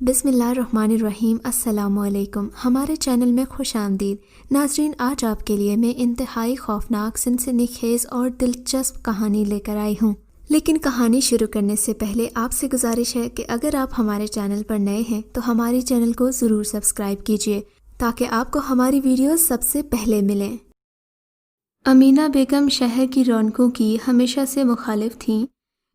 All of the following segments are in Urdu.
بسم اللہ الرحمن الرحیم۔ السلام علیکم، ہمارے چینل میں خوش آمدید ناظرین۔ آج آپ کے لیے میں انتہائی خوفناک، سنسنی خیز اور دلچسپ کہانی لے کر آئی ہوں، لیکن کہانی شروع کرنے سے پہلے آپ سے گزارش ہے کہ اگر آپ ہمارے چینل پر نئے ہیں تو ہمارے چینل کو ضرور سبسکرائب کیجیے تاکہ آپ کو ہماری ویڈیوز سب سے پہلے ملیں۔ امینہ بیگم شہر کی رونقوں کی ہمیشہ سے مخالف تھیں۔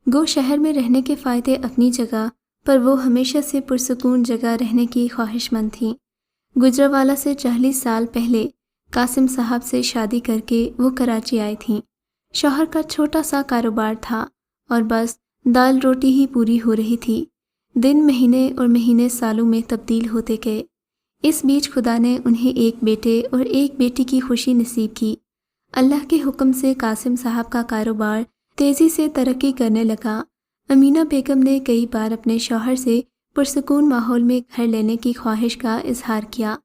گو شہر میں رہنے کے فائدے اپنی جگہ، پر وہ ہمیشہ سے پرسکون جگہ رہنے کی خواہش مند تھیں۔ گجرانوالہ سے 40 سال پہلے قاسم صاحب سے شادی کر کے وہ کراچی آئی تھیں۔ شوہر کا چھوٹا سا کاروبار تھا اور بس دال روٹی ہی پوری ہو رہی تھی۔ دن مہینے اور مہینے سالوں میں تبدیل ہوتے گئے۔ اس بیچ خدا نے انہیں ایک بیٹے اور ایک بیٹی کی خوشی نصیب کی۔ اللہ کے حکم سے قاسم صاحب کا کاروبار تیزی سے ترقی کرنے لگا۔ امینہ بیگم نے کئی بار اپنے شوہر سے پرسکون ماحول میں گھر لینے کی خواہش کا اظہار کیا۔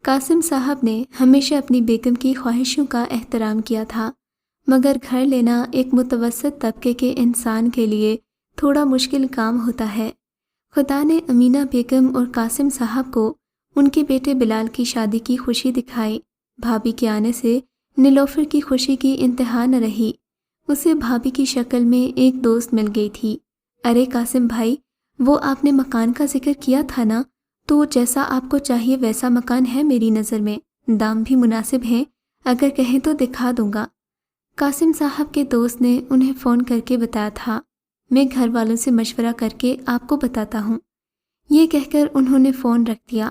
قاسم صاحب نے ہمیشہ اپنی بیگم کی خواہشوں کا احترام کیا تھا، مگر گھر لینا ایک متوسط طبقے کے انسان کے لیے تھوڑا مشکل کام ہوتا ہے۔ خدا نے امینہ بیگم اور قاسم صاحب کو ان کے بیٹے بلال کی شادی کی خوشی دکھائی۔ بھابھی کے آنے سے نیلوفر کی خوشی کی انتہا نہ رہی۔ اسے بھابھی کی شکل میں ایک دوست مل گئی تھی۔ ارے قاسم بھائی، وہ آپ نے مکان کا ذکر کیا تھا نا، تو جیسا آپ کو چاہیے ویسا مکان ہے میری نظر میں، دام بھی مناسب ہیں، اگر کہیں تو دکھا دوں گا۔ قاسم صاحب کے دوست نے انہیں فون کر کے بتایا تھا، میں گھر والوں سے مشورہ کر کے آپ کو بتاتا ہوں۔ یہ کہہ کر انہوں نے فون رکھ دیا۔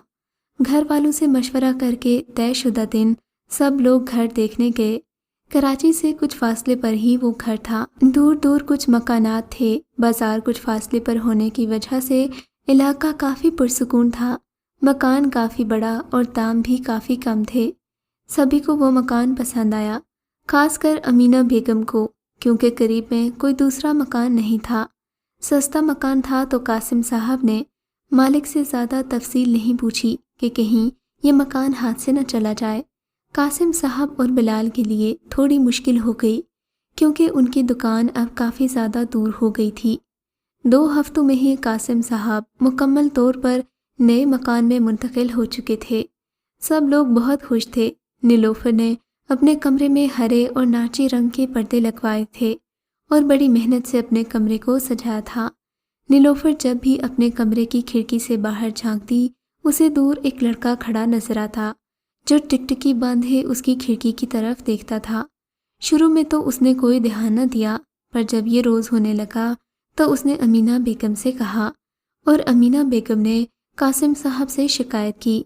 گھر والوں سے مشورہ کر کے طے شدہ دن سب لوگ گھر دیکھنے گئے۔ کراچی سے کچھ فاصلے پر ہی وہ گھر تھا۔ دور دور کچھ مکانات تھے۔ بازار کچھ فاصلے پر ہونے کی وجہ سے علاقہ کافی پرسکون تھا۔ مکان کافی بڑا اور دام بھی کافی کم تھے۔ سبھی کو وہ مکان پسند آیا، خاص کر امینہ بیگم کو، کیونکہ قریب میں کوئی دوسرا مکان نہیں تھا۔ سستا مکان تھا تو قاسم صاحب نے مالک سے زیادہ تفصیل نہیں پوچھی کہ کہیں یہ مکان ہاتھ سے نہ چلا جائے۔ قاسم صاحب اور بلال کے لیے تھوڑی مشکل ہو گئی، کیونکہ ان کی دکان اب کافی زیادہ دور ہو گئی تھی۔ 2 ہفتوں میں ہی قاسم صاحب مکمل طور پر نئے مکان میں منتقل ہو چکے تھے۔ سب لوگ بہت خوش تھے۔ نیلوفر نے اپنے کمرے میں ہرے اور نارچی رنگ کے پردے لگوائے تھے اور بڑی محنت سے اپنے کمرے کو سجایا تھا۔ نیلوفر جب بھی اپنے کمرے کی کھڑکی سے باہر جھانکتی، اسے دور ایک لڑکا کھڑا نظر آتا جو ٹکٹکی باندھے اس کی کھڑکی کی طرف دیکھتا تھا۔ شروع میں تو اس نے کوئی دھیان نہ دیا، پر جب یہ روز ہونے لگا تو اس نے امینہ بیگم سے کہا اور امینہ بیگم نے قاسم صاحب سے شکایت کی۔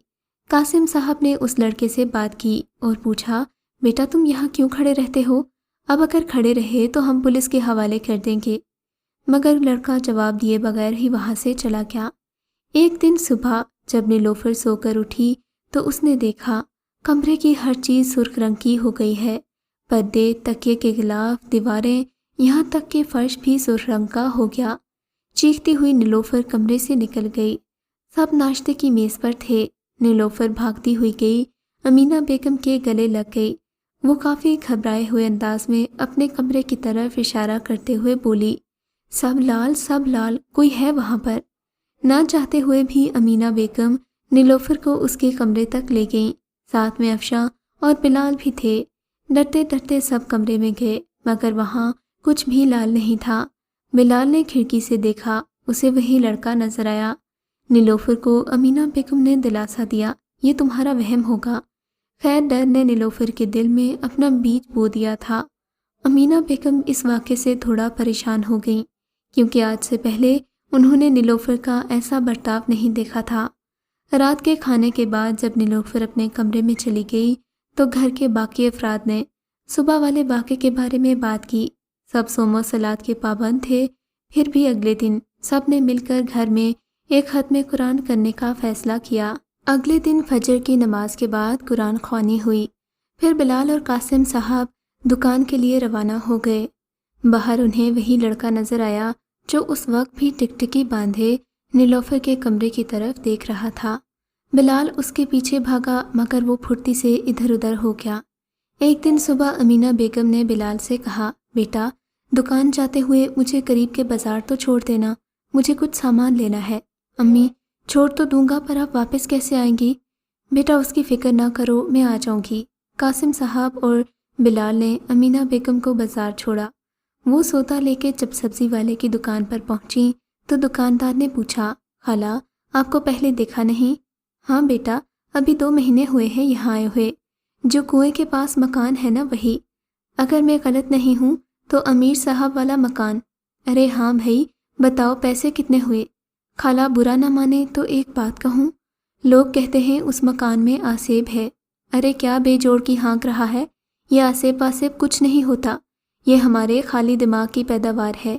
قاسم صاحب نے اس لڑکے سے بات کی اور پوچھا، بیٹا تم یہاں کیوں کھڑے رہتے ہو؟ اب اگر کھڑے رہے تو ہم پولیس کے حوالے کر دیں گے۔ مگر لڑکا جواب دیے بغیر ہی وہاں سے چلا گیا۔ ایک دن صبح جب نیلوفر سو کر اٹھی تو اس نے دیکھا کمرے کی ہر چیز سرخ رنگ کی ہو گئی ہے۔ پردے، تکیے کے غلاف، دیواریں، یہاں تک کہ فرش بھی سرخ رنگ کا ہو گیا۔ چیختی ہوئی نیلوفر کمرے سے نکل گئی۔ سب ناشتے کی میز پر تھے۔ نیلوفر بھاگتی ہوئی گئی، امینہ بیگم کے گلے لگ گئی۔ وہ کافی گھبرائے ہوئے انداز میں اپنے کمرے کی طرف اشارہ کرتے ہوئے بولی، سب لال، کوئی ہے وہاں پر؟ نہ چاہتے ہوئے بھی امینہ بیگم نیلوفر کو اس کے کمرے تک لے گئیں۔ ساتھ میں افشاں اور بلال بھی تھے۔ ڈرتے ڈرتے سب کمرے میں گئے، مگر وہاں کچھ بھی لال نہیں تھا۔ بلال نے کھڑکی سے دیکھا، اسے وہی لڑکا نظر آیا۔ نیلوفر کو امینہ بیگم نے دلاسا دیا، یہ تمہارا وہم ہوگا۔ خیر ڈر نے نیلوفر کے دل میں اپنا بیج بو دیا تھا۔ امینہ بیگم اس واقعے سے تھوڑا پریشان ہو گئیں، کیونکہ آج سے پہلے انہوں نے نیلوفر کا ایسا برتاؤ نہیں دیکھا تھا۔ رات کے کھانے کے بعد جب نیلوفر اپنے کمرے میں چلی گئی تو گھر کے باقی افراد نے صبح والے واقعے کے بارے میں بات کی۔ سب صوم و صلات کے پابند تھے، پھر بھی اگلے دن سب نے مل کر گھر میں ایک ختم قرآن کرنے کا فیصلہ کیا۔ اگلے دن فجر کی نماز کے بعد قرآن خوانی ہوئی۔ پھر بلال اور قاسم صاحب دکان کے لیے روانہ ہو گئے۔ باہر انہیں وہی لڑکا نظر آیا جو اس وقت بھی ٹکٹکی باندھے نیلوفر کے کمرے کی طرف دیکھ رہا تھا۔ بلال اس کے پیچھے بھاگا، مگر وہ پھرتی سے ادھر ادھر ہو گیا۔ ایک دن صبح امینہ بیگم نے بلال سے کہا، بیٹا دکان جاتے ہوئے مجھے قریب کے بازار تو چھوڑ دینا، مجھے کچھ سامان لینا ہے۔ امی چھوڑ تو دوں گا پر آپ واپس کیسے آئیں گی؟ بیٹا اس کی فکر نہ کرو، میں آ جاؤں گی۔ قاسم صاحب اور بلال نے امینہ بیگم کو بازار چھوڑا۔ وہ سودا لے کے جب سبزی والے کی دکان پر پہنچی تو دکاندار نے پوچھا، خالہ آپ کو پہلے دیکھا نہیں؟ ہاں بیٹا، ابھی 2 مہینے ہوئے ہیں یہاں آئے ہوئے۔ جو کنویں کے پاس مکان ہے نا وہی، اگر میں غلط نہیں ہوں تو امیر صاحب والا مکان۔ ارے ہاں بھائی، بتاؤ پیسے کتنے ہوئے؟ خالہ برا نہ مانے تو ایک بات کہوں، لوگ کہتے ہیں اس مکان میں آسیب ہے۔ ارے کیا بے جوڑ کی ہانک رہا ہے، یہ آسیب پاسیب کچھ نہیں ہوتا، یہ ہمارے خالی دماغ کی پیداوار ہے۔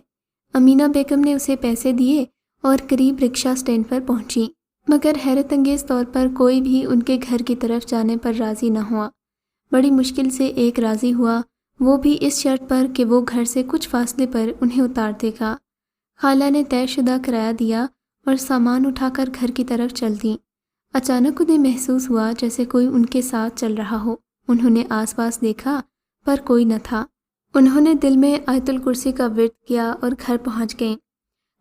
امینہ بیگم نے اسے پیسے دیے اور قریب رکشہ سٹینڈ پر پہنچی، مگر حیرت انگیز طور پر کوئی بھی ان کے گھر کی طرف جانے پر راضی نہ ہوا۔ بڑی مشکل سے ایک راضی ہوا، وہ بھی اس شرط پر کہ وہ گھر سے کچھ فاصلے پر انہیں اتار دے گا۔ خالہ نے طے شدہ کرایہ دیا اور سامان اٹھا کر گھر کی طرف چل دیں۔ اچانک انہیں محسوس ہوا جیسے کوئی ان کے ساتھ چل رہا ہو۔ انہوں نے آس پاس دیکھا پر کوئی نہ تھا۔ انہوں نے دل میں آیت الکرسی کا ورد کیا اور گھر پہنچ گئیں۔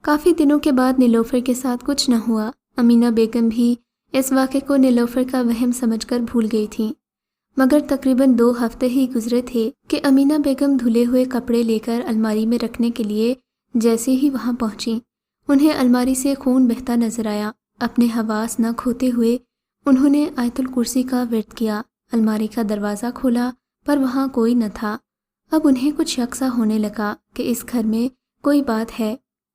کافی دنوں کے بعد نیلوفر کے ساتھ کچھ نہ ہوا۔ امینہ بیگم بھی اس واقعے کو نیلوفر کا وہم سمجھ کر بھول گئی تھیں، مگر تقریباً 2 ہفتے ہی گزرے تھے کہ امینہ بیگم دھلے ہوئے کپڑے لے کر الماری میں رکھنے کے لیے جیسے ہی وہاں پہنچیں، انہیں الماری سے خون بہتا نظر آیا۔ اپنے حواس نہ کھوتے ہوئے انہوں نے آیت الکرسی کا ورد کیا، الماری کا دروازہ کھولا پر وہاں کوئی نہ تھا۔ اب انہیں کچھ شک سا ہونے لگا کہ اس گھر میں کوئی بات ہے۔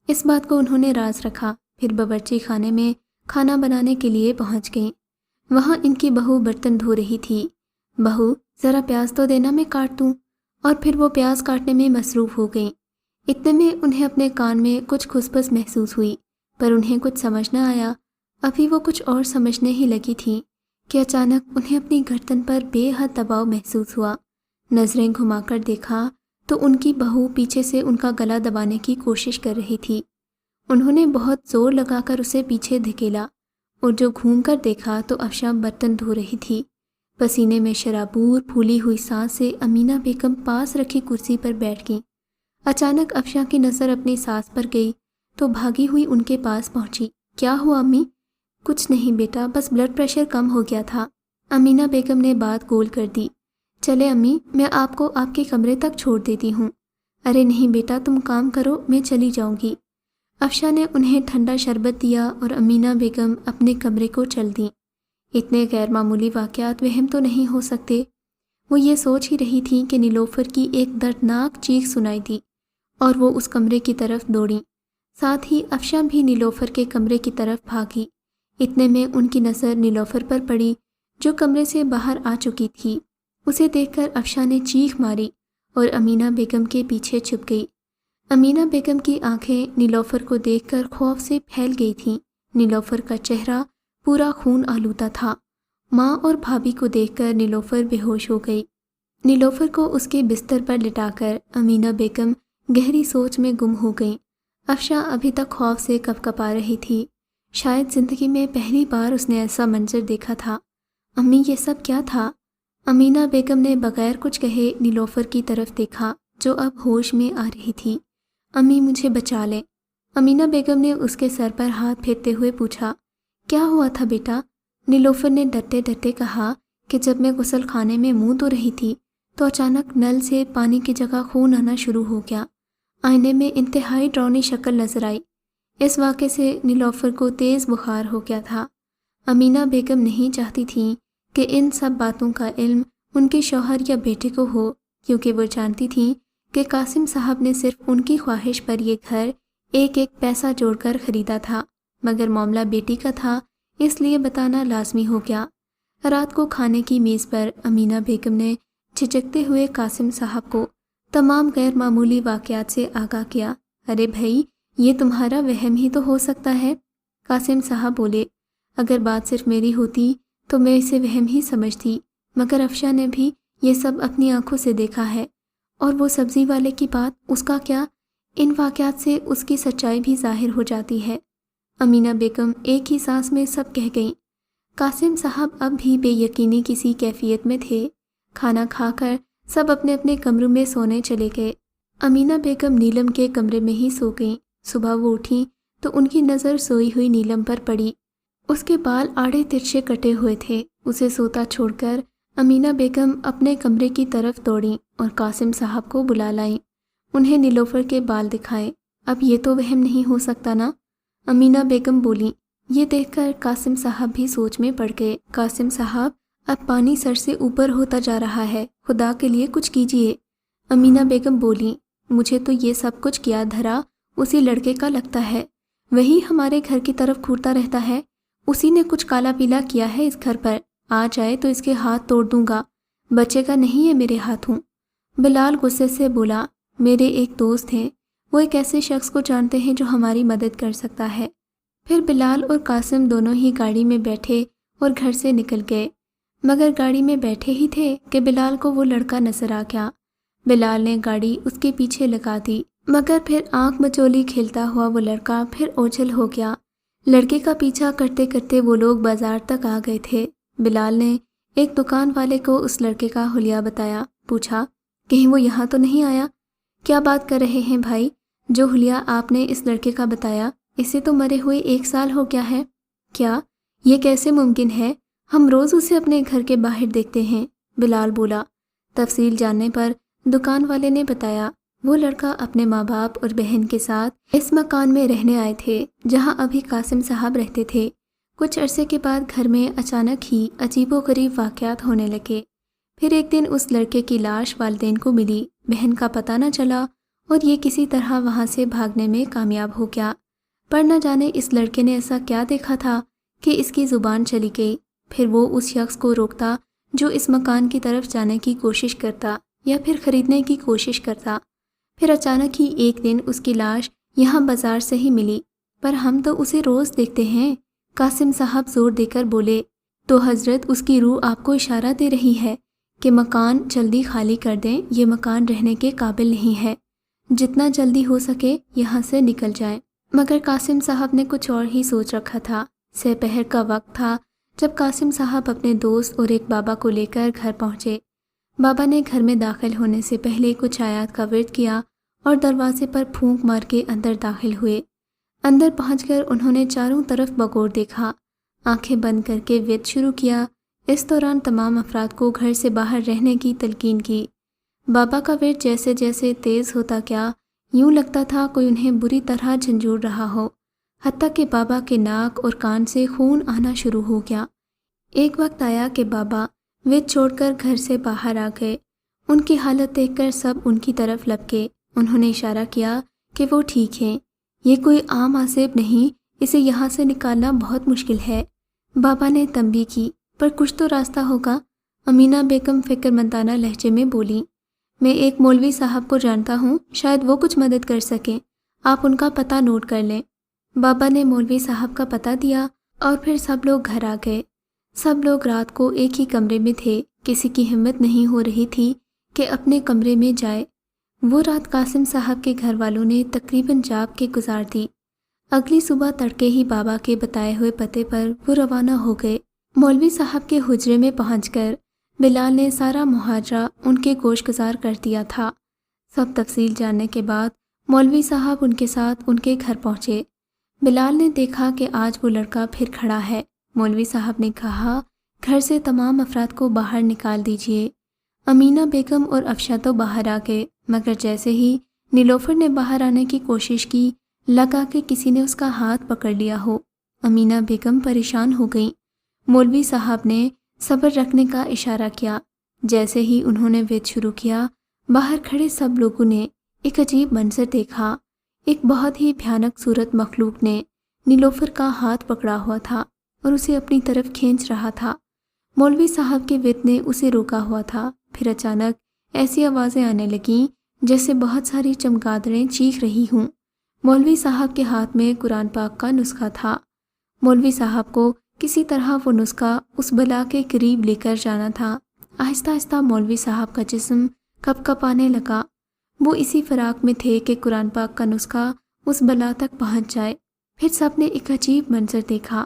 اس بات کو انہوں نے راز رکھا۔ پھر باورچی خانے میں کھانا بنانے کے لیے پہنچ گئیں۔ وہاں ان کی بہو برتن دھو رہی تھی۔ بہو ذرا پیاز تو دینا، میں کاٹ دوں۔ اور پھر وہ پیاز کاٹنے میں مصروف ہو گئیں۔ اتنے میں انہیں اپنے کان میں کچھ کھسپس محسوس ہوئی، پر انہیں کچھ سمجھ نہ آیا۔ ابھی وہ کچھ اور سمجھنے ہی لگی تھیں کہ اچانک انہیں اپنی گردن پر بے حد دباؤ محسوس ہوا۔ نظریں گھما کر دیکھا تو ان کی بہو پیچھے سے ان کا گلا دبانے کی کوشش کر رہی تھی۔ انہوں نے بہت زور لگا کر اسے پیچھے دھکیلا اور جو گھوم کر دیکھا تو افشاں برتن دھو رہی تھی۔ پسینے میں شرابور پھولی ہوئی سانس سے امینہ بیگم پاس رکھی کرسی پر بیٹھ گئیں۔ اچانک افشاں کی نظر اپنی ساس پر گئی تو بھاگی ہوئی ان کے پاس پہنچی۔ کیا ہوا امی؟ کچھ نہیں بیٹا، بس بلڈ پریشر کم ہو گیا تھا۔ امینہ بیگم نے بات گول کر دی۔ چلے امی، میں آپ کو آپ کے کمرے تک چھوڑ دیتی ہوں۔ ارے نہیں بیٹا، تم کام کرو، میں چلی جاؤں گی۔ افشاں نے انہیں ٹھنڈا شربت دیا اور امینہ بیگم اپنے کمرے کو چل دیں۔ اتنے غیر معمولی واقعات وہم تو نہیں ہو سکتے۔ وہ یہ سوچ ہی رہی تھیں کہ نیلوفر کی ایک دردناک چیخ سنائی دی اور وہ اس کمرے کی طرف دوڑیں۔ ساتھ ہی افشاں بھی نیلوفر کے کمرے کی طرف بھاگی۔ اتنے میں ان کی نظر نیلوفر پر پڑی جو کمرے سے باہر آ چکی تھی۔ اسے دیکھ کر افشاں نے چیخ ماری اور امینہ بیگم کے پیچھے چھپ گئی۔ امینہ بیگم کی آنکھیں نیلوفر کو دیکھ کر خوف سے پھیل گئی تھیں۔ نیلوفر کا چہرہ پورا خون آلودہ تھا۔ ماں اور بھابھی کو دیکھ کر نیلوفر بے ہوش ہو گئی۔ نیلوفر کو اس کے بستر پر لٹا کر امینہ بیگم گہری سوچ میں گم ہو گئیں۔ افشاں ابھی تک خوف سے کپکپا رہی تھی۔ شاید زندگی میں پہلی بار اس نے ایسا منظر دیکھا تھا۔ امی یہ سب کیا تھا؟ امینہ بیگم نے بغیر کچھ کہے نیلوفر کی طرف دیکھا جو اب ہوش میں آ رہی تھی۔ امی مجھے بچا لیں۔ امینہ بیگم نے اس کے سر پر ہاتھ پھیرتے ہوئے پوچھا، کیا ہوا تھا بیٹا؟ نیلوفر نے ڈرتے ڈرتے کہا کہ جب میں غسل خانے میں منہ دھو رہی تھی تو اچانک نل سے پانی کی جگہ خون آنا شروع ہو گیا۔ آئینے میں انتہائی ڈراؤنی شکل نظر آئی۔ اس واقعے سے نیلوفر کو تیز بخار ہو گیا تھا۔ امینہ بیگم نہیں چاہتی تھیں کہ ان سب باتوں کا علم ان کے شوہر یا بیٹے کو ہو، کیونکہ وہ جانتی تھیں کہ قاسم صاحب نے صرف ان کی خواہش پر یہ گھر ایک ایک پیسہ جوڑ کر خریدا تھا، مگر معاملہ بیٹی کا تھا، اس لیے بتانا لازمی ہو گیا۔ رات کو کھانے کی میز پر امینہ بیگم نے جھجکتے ہوئے قاسم صاحب کو تمام غیر معمولی واقعات سے آگاہ کیا۔ ارے بھائی، یہ تمہارا وہم ہی تو ہو سکتا ہے۔ قاسم صاحب بولے، اگر بات صرف میری ہوتی تو میں اسے وہم ہی سمجھتی، مگر افشاں نے بھی یہ سب اپنی آنکھوں سے دیکھا ہے۔ اور وہ سبزی والے کی بات، اس کا کیا؟ ان واقعات سے اس کی سچائی بھی ظاہر ہو جاتی ہے۔ امینہ بیگم ایک ہی سانس میں سب کہہ گئیں۔ قاسم صاحب اب بھی بے یقینی کسی کیفیت میں تھے۔ کھانا کھا کر سب اپنے اپنے کمروں میں سونے چلے گئے۔ امینہ بیگم نیلم کے کمرے میں ہی سو گئیں۔ صبح وہ اٹھیں تو ان کی نظر سوئی ہوئی نیلم پر پڑی۔ اس کے بال آڑے ترچھے کٹے ہوئے تھے۔ اسے سوتا چھوڑ کر امینہ بیگم اپنے کمرے کی طرف دوڑیں اور قاسم صاحب کو بلا لائیں۔ انہیں نیلوفر کے بال دکھائے۔ اب یہ تو وہم نہیں ہو سکتا نا؟ امینہ بیگم بولیں۔ یہ دیکھ کر قاسم صاحب بھی سوچ میں پڑ گئے۔ قاسم صاحب، اب پانی سر سے اوپر ہوتا جا رہا ہے، خدا کے لیے کچھ کیجیے۔ امینہ بیگم بولیں، مجھے تو یہ سب کچھ کیا دھرا اسی لڑکے کا لگتا ہے، وہی ہمارے گھر کی طرف گھورتا رہتا ہے، اسی نے کچھ کالا پیلا کیا ہے اس گھر پر، آ جائے تو اس کے ہاتھ توڑ دوں گا، بچے کا نہیں ہے میرے ہاتھوں۔ بلال غصے سے بولا، میرے ایک دوست ہیں، وہ ایک ایسے شخص کو جانتے ہیں جو ہماری مدد کر سکتا ہے۔ پھر بلال اور قاسم دونوں ہی گاڑی میں بیٹھے اور گھر سے نکل گئے، مگر گاڑی میں بیٹھے ہی تھے کہ بلال کو وہ لڑکا نظر آ گیا۔ بلال نے گاڑی اس کے پیچھے لگا دی، مگر پھر آنکھ مچولی کھیلتا ہوا وہ لڑکا پھر اوجھل ہو گیا۔ لڑکے کا پیچھا کرتے کرتے وہ لوگ بازار تک آ گئے تھے۔ بلال نے ایک دکان والے کو اس لڑکے کا حلیہ بتایا، پوچھا، کہیں وہ یہاں تو نہیں آیا؟ کیا بات کر رہے ہیں بھائی؟ جو حلیہ آپ نے اس لڑکے کا بتایا، اسے تو مرے ہوئے 1 سال ہو گیا ہے۔ کیا یہ کیسے ممکن ہے؟ ہم روز اسے اپنے گھر کے باہر دیکھتے ہیں۔ بلال بولا۔ تفصیل جاننے پر دکان والے نے بتایا، وہ لڑکا اپنے ماں باپ اور بہن کے ساتھ اس مکان میں رہنے آئے تھے جہاں ابھی قاسم صاحب رہتے تھے۔ کچھ عرصے کے بعد گھر میں اچانک ہی عجیب و غریب واقعات ہونے لگے۔ پھر ایک دن اس لڑکے کی لاش والدین کو ملی، بہن کا پتہ نہ چلا اور یہ کسی طرح وہاں سے بھاگنے میں کامیاب ہو گیا۔ پر نہ جانے اس لڑکے نے ایسا کیا دیکھا تھا کہ اس کی زبان چلی گئی۔ پھر وہ اس شخص کو روکتا جو اس مکان کی طرف جانے کی کوشش کرتا یا پھر خریدنے کی کوشش کرتا۔ پھر اچانک ہی ایک دن اس کی لاش یہاں بازار سے ہی ملی، پر ہم تو اسے روز دیکھتے ہیں۔ قاسم صاحب زور دے کر بولے، تو حضرت اس کی روح آپ کو اشارہ دے رہی ہے کہ مکان جلدی خالی کر دیں، یہ مکان رہنے کے قابل نہیں ہے، جتنا جلدی ہو سکے یہاں سے نکل جائیں۔ مگر قاسم صاحب نے کچھ اور ہی سوچ رکھا تھا۔ سپہر کا وقت تھا جب قاسم صاحب اپنے دوست اور ایک بابا کو لے کر گھر پہنچے۔ بابا نے گھر میں داخل ہونے سے پہلے کچھ آیات کا ورد کیا اور دروازے پر پھونک مار کے اندر داخل ہوئے۔ اندر پہنچ کر انہوں نے چاروں طرف بغور دیکھا، آنکھیں بند کر کے ورد شروع کیا۔ اس دوران تمام افراد کو گھر سے باہر رہنے کی تلقین کی۔ بابا کا ورد جیسے جیسے تیز ہوتا گیا، یوں لگتا تھا کوئی انہیں بری طرح جھنجھوڑ رہا ہو، حتیٰ کہ بابا کے ناک اور کان سے خون آنا شروع ہو گیا۔ ایک وقت آیا کہ بابا ورد چھوڑ کر گھر سے باہر آ گئے۔ ان کی حالت دیکھ کر سب ان کی طرف لپکے۔ انہوں نے اشارہ کیا کہ وہ ٹھیک ہیں، یہ کوئی عام آصف نہیں، اسے یہاں سے نکالنا بہت مشکل ہے۔ بابا نے تنبیہ کی، پر کچھ تو راستہ ہوگا۔ امینہ بیگم فکر مندانہ لہجے میں بولیں، میں ایک مولوی صاحب کو جانتا ہوں، شاید وہ کچھ مدد کر سکیں، آپ ان کا پتہ نوٹ کر لیں۔ بابا نے مولوی صاحب کا پتہ دیا اور پھر سب لوگ گھر آ گئے۔ سب لوگ رات کو ایک ہی کمرے میں تھے، کسی کی ہمت نہیں ہو رہی تھی کہ اپنے کمرے میں جائے۔ وہ رات قاسم صاحب کے گھر والوں نے تقریباً جاگ کے گزار دی۔ اگلی صبح تڑکے ہی بابا کے بتائے ہوئے پتے پر وہ روانہ ہو گئے۔ مولوی صاحب کے حجرے میں پہنچ کر بلال نے سارا مہاجرہ ان کے گوش گزار کر دیا تھا۔ سب تفصیل جاننے کے بعد مولوی صاحب ان کے ساتھ ان کے گھر پہنچے۔ بلال نے دیکھا کہ آج وہ لڑکا پھر کھڑا ہے۔ مولوی صاحب نے کہا، گھر سے تمام افراد کو باہر نکال دیجیے۔ امینہ بیگم اور افشا تو باہر آ گئے، مگر جیسے ہی نیلوفر نے باہر آنے کی کوشش کی، لگا کہ کسی نے اس کا ہاتھ پکڑ لیا ہو۔ امینہ بیگم پریشان ہو گئیں۔ مولوی صاحب نے صبر رکھنے کا اشارہ کیا۔ جیسے ہی انہوں نے ورد شروع کیا، باہر کھڑے سب لوگوں نے ایک عجیب منظر دیکھا۔ ایک بہت ہی بھیانک صورت مخلوق نے نیلوفر کا ہاتھ پکڑا ہوا تھا اور اسے اپنی طرف کھینچ رہا تھا۔ مولوی صاحب کے ورد نے اسے روکا ہوا تھا۔ پھر اچانک ایسی آوازیں آنے لگیں جیسے بہت ساری چمگادڑیں چیخ رہی ہوں۔ مولوی صاحب کے ہاتھ میں قرآن پاک کا نسخہ تھا۔ مولوی صاحب کو کسی طرح وہ نسخہ اس بلا کے قریب لے کر جانا تھا۔ آہستہ آہستہ مولوی صاحب کا جسم کپ کپانے لگا۔ وہ اسی فراق میں تھے کہ قرآن پاک کا نسخہ اس بلا تک پہنچ جائے۔ پھر سب نے ایک عجیب منظر دیکھا۔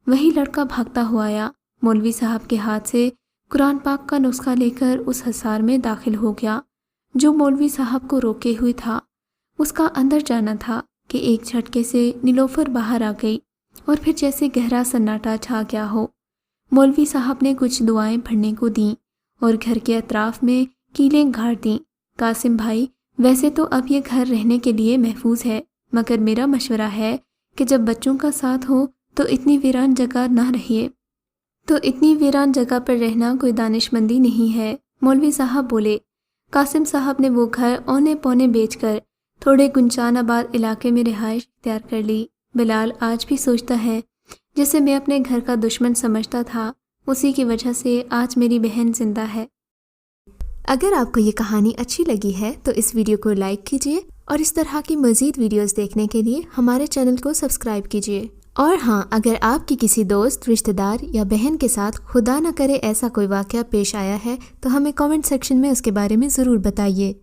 وہی لڑکا بھاگتا ہوا آیا، مولوی صاحب کے ہاتھ سے قرآن پاک کا نسخہ لے کر اس حصار میں داخل ہو گیا جو مولوی صاحب کو روکے ہوئے تھا۔ اس کا اندر جانا تھا کہ ایک جھٹکے سے نیلوفر باہر آ گئی۔ اور پھر جیسے گہرا سناٹا چھا گیا ہو۔ مولوی صاحب نے کچھ دعائیں پڑھنے کو دیں اور گھر کے اطراف میں کیلیں گاڑ دیں۔ قاسم بھائی، ویسے تو اب یہ گھر رہنے کے لیے محفوظ ہے، مگر میرا مشورہ ہے کہ جب بچوں کا ساتھ ہو تو اتنی ویران جگہ نہ رہیے۔ تو اتنی ویران جگہ پر رہنا کوئی دانش مندی نہیں ہے، مولوی صاحب بولے۔ قاسم صاحب نے وہ گھر اونے پونے بیچ کر تھوڑے گنجان آباد علاقے میں رہائش اختیار کر لی۔ بلال آج بھی سوچتا ہے جسے میں اپنے گھر کا دشمن سمجھتا تھا، اسی کی وجہ سے آج میری بہن زندہ ہے۔ اگر آپ کو یہ کہانی اچھی لگی ہے تو اس ویڈیو کو لائک کیجیے اور اس طرح کی مزید ویڈیوز دیکھنے کے لیے ہمارے چینل کو سبسکرائب کیجیے۔ اور ہاں، اگر آپ کی کسی دوست، رشتہ دار یا بہن کے ساتھ خدا نہ کرے ایسا کوئی واقعہ پیش آیا ہے تو ہمیں کامنٹ سیکشن میں اس کے بارے میں ضرور بتائیے۔